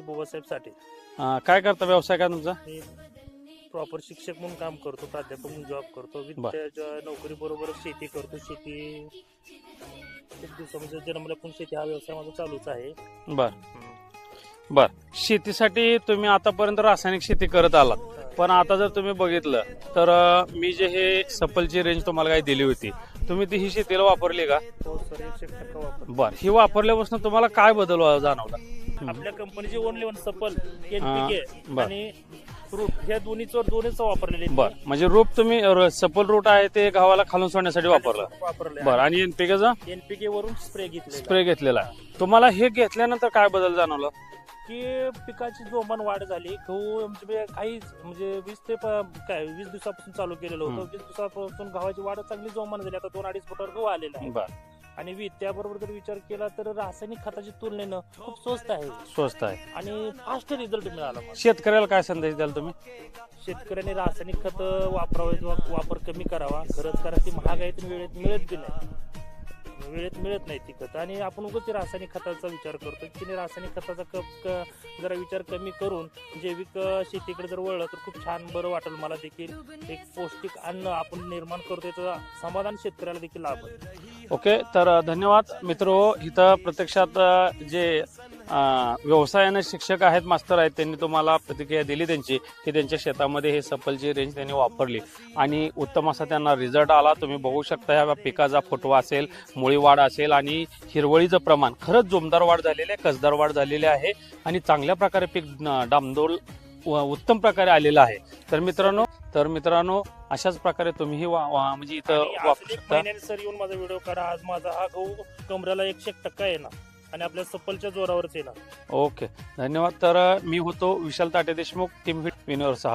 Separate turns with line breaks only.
बुवासाहेब साठे.
काय करता, व्यवसाय काय तुमचा?
मी प्रॉपर शिक्षक म्हणून काम करतो, प्राध्यापक म्हणून जॉब करतो.
बर.
नोकरी बरोबरच शेती करतो. शेती खूप दिवसामध्ये जन्मल्यापासून शेती हा व्यवसाय माझा चालूच आहे.
बर बर. शेतीसाठी तुम्ही आतापर्यंत रासायनिक शेती करत आलात, पण आता जर तुम्ही बघितलं तर मी जे हे सफलची रेंज तुम्हाला काही दिली होती, तुम्ही ती ही शेतीला वापरली का?
हो सर, 100% वापर.
बर. ही वापरल्यापासून तुम्हाला काय बदल जाणवला?
आपल्या कंपनीची ओनली वन सफल,
बर.
NPK आणि फ्रूट ह्या दोन्हीच वापरलेले.
बर. म्हणजे रूप तुम्ही सफल रूट आहे ते गव्हाला खालून सोडण्यासाठी वापरलं. बर. आणि एनपीकेचा
NPK वरून स्प्रे घेतले.
स्प्रे घेतलेला आहे. तुम्हाला हे घेतल्यानंतर काय बदल जाणवला?
की पिकाची जोमान वाढ झाली. गहू म्हणजे काहीच म्हणजे 20 दिवसापासून चालू केलेलं होतं. 20 दिवसापासून गव्हाची वाढ चांगली जोमान झाली. आता 2-2.5 फुटावर गहू आलेला आहे.
बर.
आणि त्याबरोबर जर विचार केला तर रासायनिक खताची तुलनेनं खूप स्वस्त आहे
स्वस्त आहे
आणि फास्ट रिझल्ट मिळाला मला.
शेतकऱ्याला काय संदेश द्याल तुम्ही?
शेतकऱ्यांनी रासायनिक खत वापरावे, वापर कमी करावा. खरंच कारण ती महाग आहे, ती वेळेत मिळत नाही ती खत. आणि आपण उगाच रासायनिक खताचा विचार करतो की रासायनिक खताचा जरा विचार कमी करून जैविक शेतीकडे जर वळलं तर खूप छान बरं वाटेल. मला देखील एक पौष्टिक अन्न आपण निर्माण करतो, याचं समाधान शेतकऱ्याला देखील लाभेल.
ओके. तर धन्यवाद मित्र. इथं प्रत्यक्षात जे व्यवसायाने शिक्षक आहेत, मास्तर आहेत, त्यांनी तुम्हाला प्रतिक्रिया दिली त्यांची की त्यांच्या शेतामध्ये हे सफलची रेंज त्यांनी वापरली आणि उत्तम असा त्यांना रिझल्ट आला. तुम्ही बघू शकता ह्या पिकाचा फुटवा असेल, मुळी वाढ असेल आणि हिरवळीचं प्रमाण खरंच जोमदार वाढ झालेली आहे, कसदार वाढ झालेली आहे आणि चांगल्या प्रकारे पीक डामडोल उत्तम प्रकारे आलेलं आहे. तर मित्रांनो अशाच प्रकारे तुम्हीही म्हणजे इथं वापरू शकता.
महिन्याने सर येऊन माझा व्हिडिओ करा. आज माझा हा गहू कमरेला 100% येणार आणि आपल्या सफलच्या जोरावरच येणार.
ओके, धन्यवाद. तर मी होतो विशाल ताटे देशमुख, टीम विनर सहा.